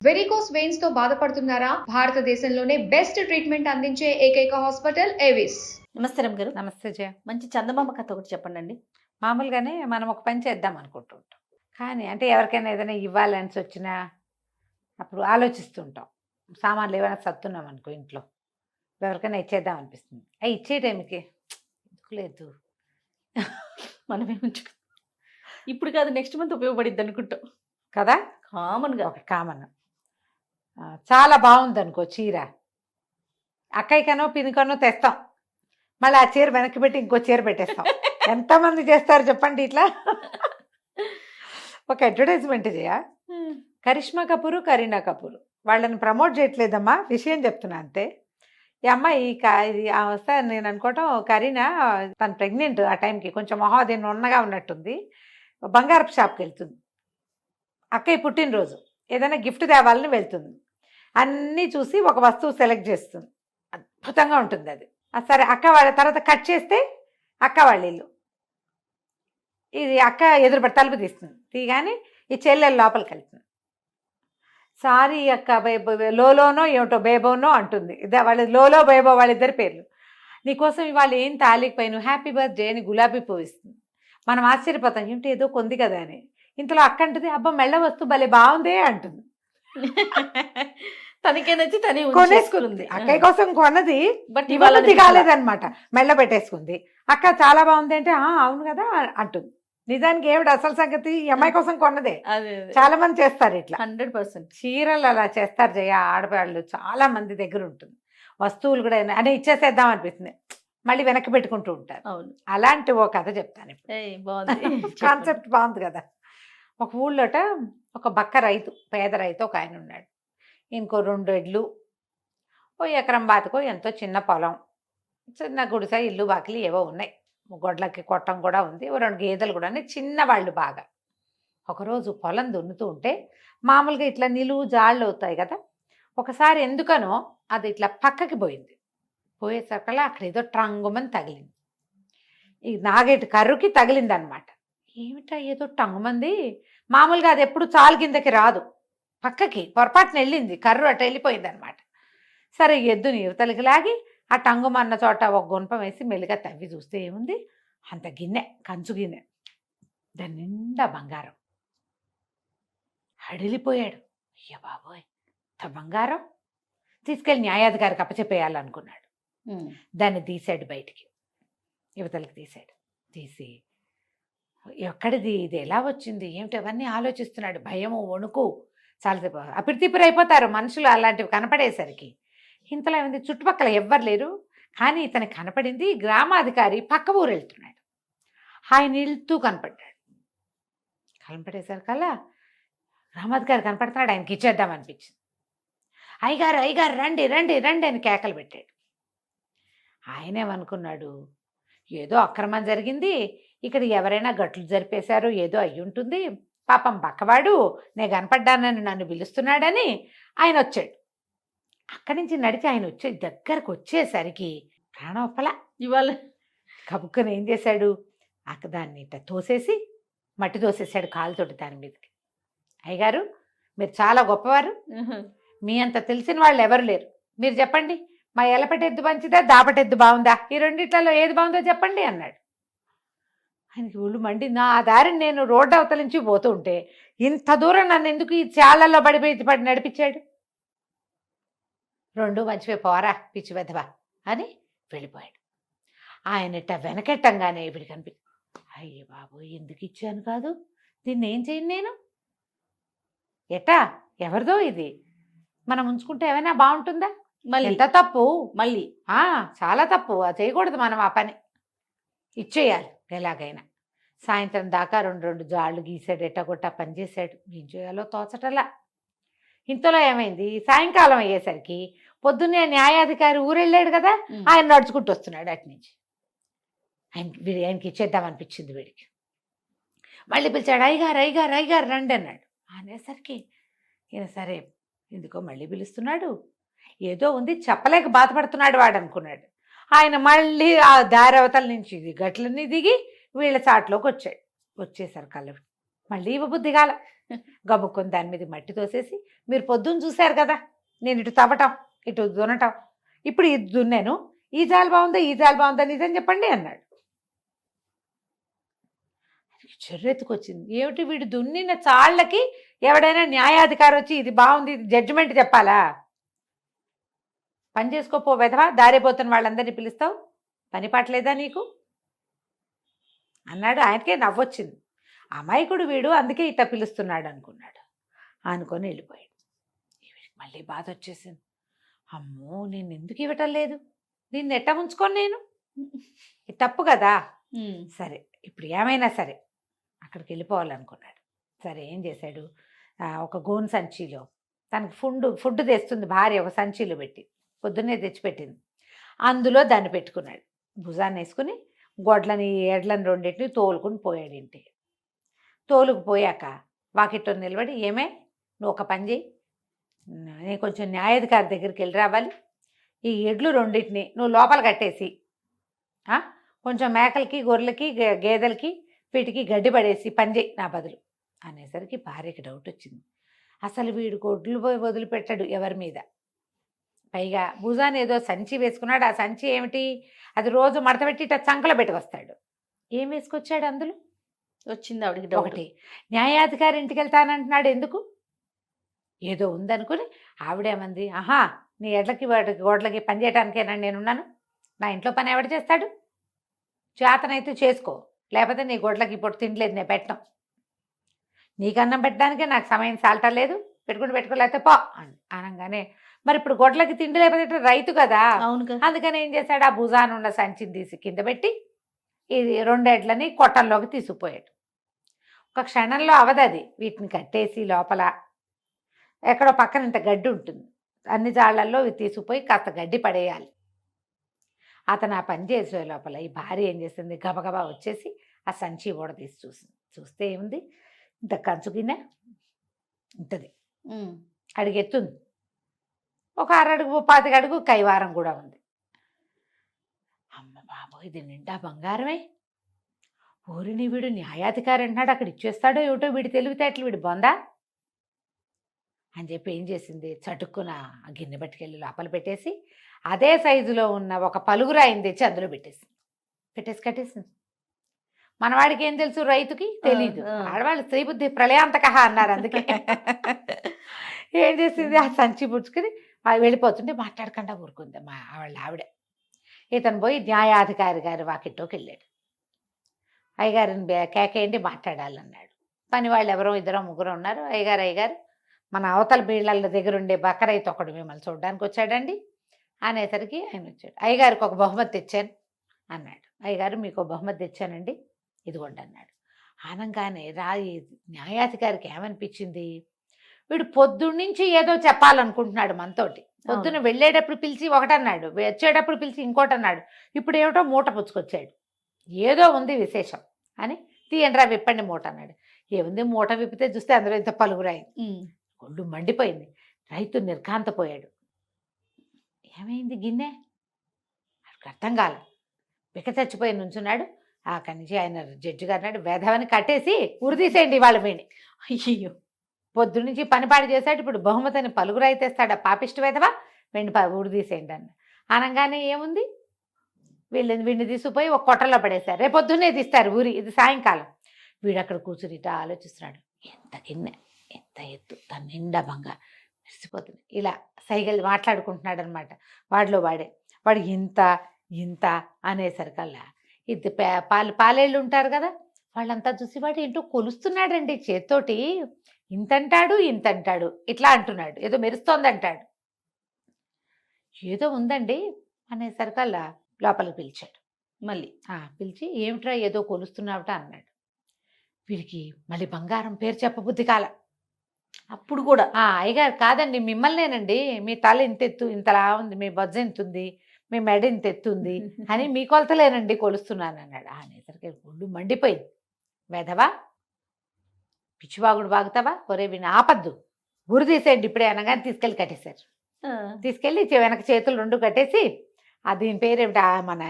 Varicose veins తో బాధపడుతున్నారా? భారతదేశంలోనే బెస్ట్ ట్రీట్మెంట్ అందించే ఏకైక హాస్పిటల్ ఏవిస్. నమస్తే రమ్ గారు. నమస్తే జయ. మంచి చందమామ కథ ఒకటి చెప్పండి. మామూలుగానే మనం ఒక పని చేద్దాం అనుకుంటూ ఉంటాం, కానీ అంటే ఎవరికైనా ఏదైనా ఇవ్వాలని వచ్చినా అప్పుడు ఆలోచిస్తూ ఉంటాం. సామాన్లు ఏమైనా సత్తున్నాం అనుకో ఇంట్లో, ఎవరికైనా ఇచ్చేద్దాం అనిపిస్తుంది. అవి ఇచ్చే టైంకి లేదు మనమే ఉంచుకు ఇప్పుడు కాదు, నెక్స్ట్ మంత్ ఉపయోగపడిద్ది అనుకుంటాం కదా. కామన్గా ఒక కామన్ చాలా బాగుంది అనుకో చీర, అక్కయ్యకనో పినికనో తెస్తాం, మళ్ళీ ఆ చీర వెనక్కి పెట్టి ఇంకో చీర పెట్టేస్తాం. ఎంతమంది చేస్తారు చెప్పండి ఇట్లా. ఒక అడ్వర్టైజ్మెంట్ చేయ, కరిష్మా కపూర్, కరీనా కపూర్ వాళ్ళని ప్రమోట్ చేయట్లేదమ్మా, విషయం చెప్తున్నా అంతే. ఈ అమ్మాయి ఇది వస్తే నేను అనుకోవటం కరీనా తను ప్రెగ్నెంట్, ఆ టైంకి కొంచెం మొహం ఉన్నగా ఉన్నట్టుంది. బంగారపు షాప్కి వెళ్తుంది, అక్కయ్య పుట్టినరోజు ఏదైనా గిఫ్ట్ తేవాలని వెళ్తుంది. అన్నీ చూసి ఒక వస్తువు సెలెక్ట్ చేస్తుంది, అద్భుతంగా ఉంటుంది అది. సరే అక్క వాళ్ళ తర్వాత కట్ చేస్తే అక్క వాళ్ళ ఇల్లు, ఇది అక్క ఎదురుపడి తలుపు తీస్తుంది, తీగానే ఈ చెల్లెలు లోపలికి వెళ్తుంది. సారీ అక్క లోలోనో ఏమిటో బేబోనో అంటుంది. వాళ్ళు లోలో బేబో వాళ్ళిద్దరి పేర్లు. నీకోసం ఇవాళ ఏం తాలికపోయిను, హ్యాపీ బర్త్డే అని గులాబీ పువ్వు ఇస్తుంది. మనం ఆశ్చర్యపోతాం, ఏమిటి ఏదో కొంది కదా అని. ఇంతలో అక్క అంటుంది, అబ్బా మెళ్ళ వస్తూ భలే బాగుందే అంటుంది. తనకే నచ్చి తనే కొనేసుకుంది, అక్కయ్య కోసం కొన్నది, బట్ ఇవాళ కాలేదనమాట, మెళ్ళ పెట్టేసుకుంది. అక్క చాలా బాగుంది అంటే అవును కదా అంటుంది. నిజానికి ఏమిటి అసలు సంగతి, ఈ అమ్మాయి కోసం కొన్నదే. చాలా మంది చేస్తారు ఇట్లా, 100% చీరలు అలా చేస్తారు జయ. ఆడవాళ్ళు చాలా మంది దగ్గర ఉంటుంది, వస్తువులు కూడా అంటే ఇచ్చేసేద్దాం అనిపిస్తుంది, మళ్ళీ వెనక్కి పెట్టుకుంటూ ఉంటారు. అవును, అలాంటి ఓ కథ చెప్తాను ఇప్పుడు. కాన్సెప్ట్ బాగుంది కదా. ఒక ఊళ్ళోట ఒక బక్క రైతు, పేద రైతు ఒక ఆయన ఉన్నాడు. ఇంకో 2 ఎడ్లు, ఓ ఎకరం బాతుకో ఎంతో చిన్న పొలం, చిన్న గుడిసె, ఇల్లు బాకిలి ఏవో ఉన్నాయి, గొడ్లకి కొట్టం కూడా ఉంది, ఓ 2 గేదెలు కూడా ఉన్నాయి, చిన్నవాళ్ళు బాగా. ఒకరోజు పొలం దున్నుతూ ఉంటే మామూలుగా ఇట్లా నిలువు జాళ్ళు అవుతాయి కదా, ఒకసారి ఎందుకనో అది ఇట్లా పక్కకి పోయింది. పోయేసరికల్లా అక్కడ ఏదో ట్రంగుమని తగిలింది, ఈ నాగేటి కర్రుకి తగిలింది అనమాట. ఏమిటా ఏదో టంగుమంది, మామూలుగా అది ఎప్పుడు చాలు కిందకి రాదు, పక్కకి పొరపాటున వెళ్ళింది, కర్రు అటు వెళ్ళిపోయింది అనమాట. సరే ఎద్దుని యువతలకి లాగి ఆ టంగుమన్న చోట ఒక గుణపం వేసి మెల్లిగా తవ్వి చూస్తే ఏముంది, అంత గిన్నె, కంచు గిన్నె, దాని నిండా బంగారం. హడిలిపోయాడు, అయ్య బాబోయ్ ఇంత బంగారం, తీసుకెళ్ళి న్యాయాధికారికి అప్పచెప్పేయాలనుకున్నాడు. దాన్ని తీశాడు బయటికి, యువతలకి తీశాడు. తీసి ఎక్కడిది, ఇది ఎలా వచ్చింది ఏమిటి అవన్నీ ఆలోచిస్తున్నాడు. భయము వణుకు చాలాసేపు అపిరితిపిరి అయిపోతారు మనుషులు అలాంటివి కనపడేసరికి. ఇంతలో ఏమైంది, చుట్టుపక్కల ఎవ్వరు లేరు, కానీ ఇతనికి కనపడింది గ్రామాధికారి పక్క ఊరు వెళ్తున్నాడు. ఆయన వెళ్తూ కనపడ్డాడు. కనపడేసరికల్లా గ్రామాధికారి కనపడుతున్నాడు, ఆయనకి ఇచ్చేద్దాం అనిపించింది. అయ్యగారు అయ్యగారు రండి రండి రండి అని కేకలు పెట్టాడు. ఆయనేమనుకున్నాడు, ఏదో అక్రమం జరిగింది ఇక్కడ, ఎవరైనా గట్లు జరిపేశారు, ఏదో అయ్యి ఉంటుంది, పాపం పక్కవాడు నేను కనపడ్డానని నన్ను పిలుస్తున్నాడని ఆయన వచ్చాడు. అక్కడి నుంచి నడిచి ఆయన దగ్గరకు వచ్చేసరికి ప్రాణోపల ఇవాళ కబుక్కని ఏం చేశాడు, దాన్ని ఇట్లా తోసేసి మట్టి తోసేసాడు కాలుతోటి దాని మీదకి. అయ్యగారు మీరు చాలా గొప్పవారు, మీ అంత తెలిసిన వాళ్ళు ఎవరు లేరు, మీరు చెప్పండి మా ఎలపటెద్దు మంచిదా దాపటెద్దు బాగుందా, ఈ రెండిట్లలో ఏది బాగుందో చెప్పండి అన్నాడు. ఆయనకి ఒళ్ళు మండి, నా దారిని నేను రోడ్డు అవతల నుంచి పోతూ ఉంటే ఇంత దూరం నన్ను ఎందుకు ఈ చాళ్ళల్లో పడి నడిపించాడు, 2 మంచివే పోరా పిచ్చి వెధవా అని వెళ్ళిపోయాడు. ఆయనట వెనకెట్టంగానే ఇప్పుడు అయ్య బాబు ఎందుకు ఇచ్చాను కాదు, దీన్ని ఏం చేయను నేను, ఎట్టా ఎవరిదో ఇది, మనం ఉంచుకుంటే ఏమైనా బాగుంటుందా, మళ్ళీ ఎంత తప్పు, మళ్ళీ చాలా తప్పు, అది చేయకూడదు మనం, ఆ పని ఇచ్చేయాలి ఎలాగైనా. సాయంత్రం దాకా 2 జాళ్ళు గీసాడు, ఎట్టగొట్టా పని చేశాడు, ఏం చేయాలో తోచటలా. ఇంతలో ఏమైంది, సాయంకాలం అయ్యేసరికి పొద్దున్నే న్యాయాధికారి ఊరెళ్ళాడు కదా, ఆయన నడుచుకుంటూ వస్తున్నాడు అటు నుంచి. ఆయనకి ఇచ్చేద్దాం అనిపించింది వీడికి. మళ్ళీ పిలిచాడు, అయ్యగారు అయ్యగారు అయ్యగారు రండి అన్నాడు. అనేసరికి ఈయన సరే ఎందుకో మళ్ళీ పిలుస్తున్నాడు, ఏదో ఉంది చెప్పలేక బాధపడుతున్నాడు వాడు అనుకున్నాడు. ఆయన మళ్ళీ ఆ దారి అవతల నుంచి గట్లన్నీ దిగి వీళ్ళ చాట్లోకి వచ్చాడు. వచ్చేసరికల్లా మళ్ళీ ఇవ్వబుద్ధి కాల. గబుక్కొని దాని మీద మట్టి తోసేసి, మీరు పొద్దున్న చూశారు కదా నేను ఇటు తవ్వటం ఇటు దున్నటం, ఇప్పుడు ఇది దున్నాను, ఈ జాలు బాగుందా ఈ జాలు బాగుందా నిజం చెప్పండి అన్నాడు. చెర్రెత్తుకొచ్చింది. ఏమిటి వీడు దున్నిన చాళ్ళకి ఎవడైనా న్యాయాధికారి వచ్చి ఇది బాగుంది ఇది జడ్జిమెంట్ చెప్పాలా? పని చేసుకోపో వెధవా, దారిపోతున్న వాళ్ళందరినీ పిలుస్తావు, పని పాటలేదా నీకు అన్నాడు. ఆయనకే నవ్వొచ్చింది. అమాయకుడు వీడు, అందుకే ఇట్లా పిలుస్తున్నాడు అనుకున్నాడు. అనుకొని వెళ్ళిపోయాడు. మళ్ళీ బాధ వచ్చేసింది. అమ్మో నేను ఎందుకు ఇవ్వటం లేదు, దీన్ని ఎట్ట ఉంచుకొని నేను, ఇది తప్పు కదా. సరే ఇప్పుడు ఏమైనా సరే అక్కడికి వెళ్ళిపోవాలనుకున్నాడు. సరే ఏం చేశాడు, ఒక గోను సంచిలో తనకు ఫుడ్ తెస్తుంది భార్య, ఒక సంచిలో పెట్టి పొద్దున్నే తెచ్చిపెట్టింది, అందులో దాన్ని పెట్టుకున్నాడు. భుజాన్ని వేసుకుని గొడ్లని ఎడ్లని రెండింటిని తోలుకుని పోయాడు ఇంటికి. తోలుకు పోయాక వాకిట్లో నిలబడి, ఏమే నువ్వు ఒక పని చేయి, నేను కొంచెం న్యాయాధికారి దగ్గరికి వెళ్ళి రావాలి, ఈ ఎడ్లు రెండింటిని నువ్వు లోపల కట్టేసి కొంచెం మేకలకి గొర్రెలకి గేదెలకి వీటికి గడ్డి పడేసి పని చేయి నా బదులు అనేసరికి భార్యకి డౌట్ వచ్చింది. అసలు వీడు గొడ్లు పోయి వదిలిపెట్టాడు ఎవరి మీద, పైగా భుజాన్ని ఏదో సంచి వేసుకున్నాడు. ఆ సంచి ఏమిటి, అది రోజు మడతపెట్టి ఇట్లా చంకలో పెట్టుకొస్తాడు. ఏం వేసుకొచ్చాడు అందులో? వచ్చింది ఆవిడకి డౌట్. ఒకటి, న్యాయాధికారి ఇంటికి వెళ్తానంటున్నాడు ఎందుకు, ఏదో ఉందనుకుని ఆవిడేమంది, ఆహా నీ ఎడ్లకి వాటికి గోడ్లకి పని చేయడానికేనా నేనున్నాను, నా ఇంట్లో పని ఎవడు చేస్తాడు, చేతనైతే చేసుకో, లేకపోతే నీ గొడ్లకి ఇప్పుడు తినలేదు నేను పెట్టడం, నీకు అన్నం పెట్టడానికే నాకు సమయం సాల్టలేదు, పెట్టుకోలేకపోతే పో అనగానే, మరి ఇప్పుడు గొడ్లకి తిండి లేకపోతే రైతు కదా, అవును కదా, అందుకని ఏం చేశాడు, ఆ భుజాన ఉన్న సంచిని తీసి కింద పెట్టి ఇది 2 ఎడ్లని కొట్టంలోకి తీసుకుపోయాడు. ఒక క్షణంలో అవదది, వీటిని కట్టేసి లోపల ఎక్కడో పక్కన ఇంత గడ్డి ఉంటుంది, అన్ని జాళ్లల్లో ఇవి తీసుకుపోయి కాస్త గడ్డి పడేయాలి. అతను ఆ పని చేసే లోపల ఈ భార్య ఏం చేసింది, గబగబా వచ్చేసి ఆ సంచి కూడా తీసి చూస్తే ఏముంది, ఇంత కంచు గిన్నె ఇంతది అడుగెత్తుంది, ఒక 6 అడుగు 20 అడుగు కైవారం కూడా ఉంది. అమ్మ బాబు ఇది నిండా బంగారమే, ఊరిని వీడు న్యాయాధికారి అంటున్నాడు, అక్కడ ఇచ్చేస్తాడో ఏమిటో వీడి తెలివితేటలు, వీడి బొందా అని చెప్పి ఏం చేసింది, చటుక్కున ఆ గిన్నె పట్టుకెళ్ళి లోపల పెట్టేసి అదే సైజులో ఉన్న ఒక పలుగురాయిని తెచ్చి అందులో పెట్టేసి కట్టేసింది. మనవాడికి ఏం తెలుసు, రైతుకి తెలీదు, ఆడవాళ్ళు స్త్రీ బుద్ధి ప్రళయాంతక అన్నారు, అందుకే ఏం చేసింది, ఆ సంచి పుచ్చుకుని వెళ్ళిపోతుంటే మాట్లాడకుండా ఊరుకుంది ఆవిడ. ఇతను పోయి న్యాయాధికారి గారి వాకిట్లోకి వెళ్ళాడు. అయ్యగారిని కేకేయండి మాట్లాడాలన్నాడు. పని వాళ్ళు ఎవరో 2-3 ఉన్నారు. అయ్యగారు మన అవతల బీళ్ళ దగ్గర ఉండే బకరైతే ఒకడు మిమ్మల్ని చూడడానికి వచ్చాడండి అనేసరికి ఆయన వచ్చాడు. అయ్యగారికి ఒక బహుమతి తెచ్చాను అన్నాడు. అయ్యగారు మీకు బహుమతి తెచ్చానండి ఇదిగోండి అన్నాడు. అనగానే న్యాయాధికారికి ఏమనిపించింది, వీడు పొద్దున్నుంచి ఏదో చెప్పాలనుకుంటున్నాడు మనతోటి. పొద్దున్న వెళ్ళేటప్పుడు పిలిచి ఒకటన్నాడు, వచ్చేటప్పుడు పిలిచి ఇంకోటన్నాడు, ఇప్పుడు ఏమిటో మూట పుచ్చుకొచ్చాడు, ఏదో ఉంది విశేషం అని, తీయండిరా విప్పండి మూట అన్నాడు. ఏముంది మూట విప్పితే చూస్తే అందులో ఇంత పలుగురాయి. ఒళ్ళు మండిపోయింది. రైతు నిర్ఘాంతపోయాడు. ఏమైంది గిన్నె అక్కడికి అర్థం కాల, బిక్క చచ్చిపోయి నుంచున్నాడు. అక్కడి నుంచి ఆయన జడ్జి గారు అన్నాడు, వేధవని కట్టేసి ఉరిదీసేయండి వాళ్ళ వీడిని. అయ్యో పొద్దున్నుంచి పనిపాడు చేశాడు, ఇప్పుడు బహుమతిని పలుగురాయి తెస్తాడా పాపిష్టి వేధవా, వీడిని ఉరిదీసేయండి అన్న. అనగానే ఏముంది, వీడిని తీసుకుపోయి ఒక కొట్టలో పడేశారు, రేపు పొద్దున్నే తీస్తారు ఊరి, ఇది సాయంకాలం. వీడు అక్కడ కూర్చుని ఇట్లా ఆలోచిస్తున్నాడు, ఎంత గిన్నె ఎంత ఎత్తు, తన నిండా బంగారు మెరిసిపోతుంది, ఇలా సైగలు మాట్లాడుకుంటున్నాడు అనమాట వాడిలో వాడే. వాడు ఇంత ఇంత అనేసరికల్లా ఇది పాలేళ్ళు ఉంటారు కదా, వాళ్ళంతా చూసి వాడు ఏంటో కొలుస్తున్నాడండి చేత్తోటి, ఇంతంటాడు ఇంతంటాడు ఇట్లా అంటున్నాడు, ఏదో మెరుస్తోంది అంటాడు, ఏదో ఉందండి అనేసరికల్లా లోపలికి పిలిచాడు. మళ్ళీ పిలిచి ఏమిట్రా ఏదో కొలుస్తున్నావుట అన్నాడు. వీడికి మళ్ళీ బంగారం పేరు చెప్పబుద్ధి కాల. అప్పుడు కూడా అయ్యగారు కాదండి మిమ్మల్నేనండి, మీ తల ఇంత ఎత్తు ఇంతలా ఉంది, మీ బొజ్జ ఎంత ఉంది, మీ మెడ ఇంత ఎత్తు ఉంది అని మీ కొలతలేనండి కొలుస్తున్నాను అన్నాడు. అనేసరికి ఒళ్ళు మండిపోయింది. వెధవా పిచ్చివాగుడు బాగుతావా, ఒరే విని ఆపద్దు ఊరు తీసేయండి ఇప్పుడే అనగానే తీసుకెళ్ళి కట్టేశారు. తీసుకెళ్ళి వెనక చేతులు 2 కట్టేసి దీని పేరేమిటి మన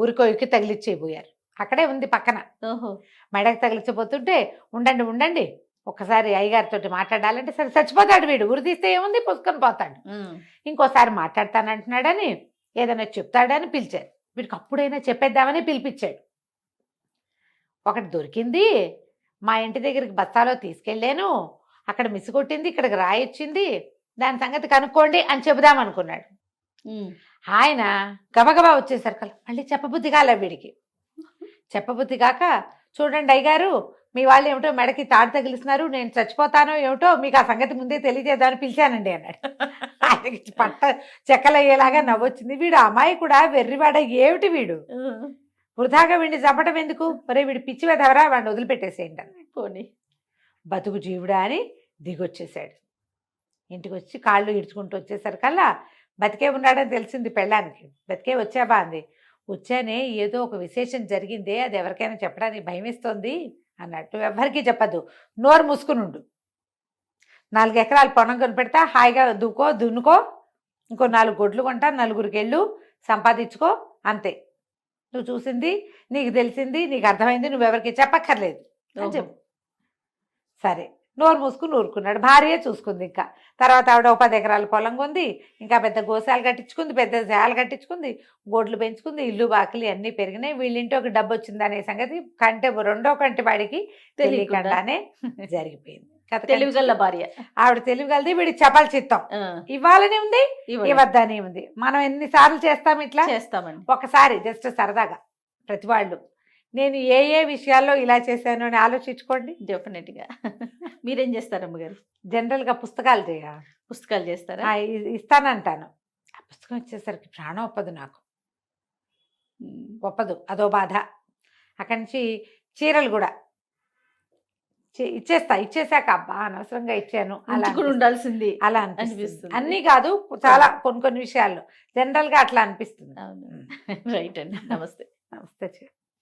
ఊరికో ఎక్కి తగిలిచ్చేయబోయారు. అక్కడే ఉంది పక్కన. ఓహో. మెడకు తగిలించబోతుంటే ఉండండి ఉండండి ఒక్కసారి అయ్యగారితో మాట్లాడాలంటే సరే చచ్చిపోతాడు వీడు, ఉరి తీస్తే ఏముంది పుసుకొని పోతాడు, ఇంకోసారి మాట్లాడతానంటున్నాడని ఏదైనా చెప్తాడని పిలిచారు. వీడికి అప్పుడైనా చెప్పేద్దామని పిలిపించాడు. ఒకటి దొరికింది, మా ఇంటి దగ్గరికి బస్తాలో తీసుకెళ్ళాను, అక్కడ మిస్ కొట్టింది, ఇక్కడికి రాయొచ్చింది, దాని సంగతి కనుక్కోండి అని చెబుదామనుకున్నాడు. ఆయన గబగబా వచ్చేసరికి మళ్ళీ చెప్పబుద్ధి కాలే వీడికి. చెప్పబుద్ధి కాక చూడండి అయ్యగారు మీ వాళ్ళు ఏమిటో మెడకి తాడు తగిలిస్తున్నారు, నేను చచ్చిపోతానో ఏమిటో మీకు ఆ సంగతి ముందే తెలియజేద్దామని పిలిచానండి అన్నాడు. ఆయనకి పట్ట చెక్కలయ్యేలాగా నవ్వొచ్చింది. వీడు అమ్మాయి కూడా వెర్రివాడ ఏమిటి వీడు, వృధాగా వీడిని చంపడం ఎందుకు, మరే వీడు పిచ్చి వెదవరా వాడిని వదిలిపెట్టేసేయండి పోనీ బతుకు జీవుడా అని దిగొచ్చేసాడు. ఇంటికి వచ్చి కాళ్ళు ఇడ్చుకుంటూ వచ్చేసరికల్లా బతికే ఉన్నాడని తెలిసింది పెళ్ళానికి. బతికే వచ్చాబా అంది. వచ్చానే ఏదో ఒక విశేషం జరిగిందే, అది ఎవరికైనా చెప్పడానికి భయం వేస్తోంది అన్నట్టు. ఎవ్వరికీ చెప్పద్దు, నోరు మూసుకునుండు. 4 ఎకరాలు పొలం కొనిపెడతా, హాయిగా దున్నుకో, ఇంకో 4 గొడ్లు కొంటా, 4గురికి వెళ్ళు, సంపాదించుకో, అంతే. నువ్వు చూసింది నీకు తెలిసింది నీకు అర్థమైంది, నువ్వెవరికి చెప్పక్కర్లేదు అని చెప్పు. సరే నోరు మూసుకుని ఊరుకున్నాడు. భార్య చూసుకుంది. ఇంకా తర్వాత ఆవిడ 10 ఎకరాల పొలం కొంది, ఇంకా పెద్ద గోశాలు కట్టించుకుంది, పెద్ద శాలు కట్టించుకుంది, గోడ్లు పెంచుకుంది, ఇల్లు బాకలి అన్నీ పెరిగినాయి. వీళ్ళింటి ఒక డబ్బు వచ్చింది అనే సంగతి రెండో కంటి వాడికి తెలియకుండానే జరిగిపోయింది. తెలివిగల భార్య ఆవిడ తెలివిగలది, వీడికి చపల చిత్తం. ఇవ్వాలని ఉంది, ఇవ్వద్దని ఉంది. మనం ఎన్నిసార్లు చేస్తాం ఇట్లా? చేస్తామండి. ఒకసారి జస్ట్ సరదాగా ప్రతి వాళ్ళు నేను ఏ ఏ విషయాల్లో ఇలా చేశాను అని ఆలోచించుకోండి. డెఫినెట్గా. మీరేం చేస్తారు అమ్మగారు? జనరల్గా పుస్తకాలు పుస్తకాలు చేస్తారా? ఇస్తానంటాను. ఆ పుస్తకం వచ్చేసరికి ప్రాణం ఒప్పదు, నాకు ఒప్పదు, అదో బాధ. అక్కడి నుంచి చీరలు కూడా ఇచ్చేసాక అబ్బా అనవసరంగా ఇచ్చాను అలా ఉండాల్సింది అలా అనిపిస్తుంది. అన్నీ కాదు, చాలా కొన్ని విషయాల్లో జనరల్గా అట్లా అనిపిస్తుంది. అవును. రైట్ అండి. నమస్తే. నమస్తే.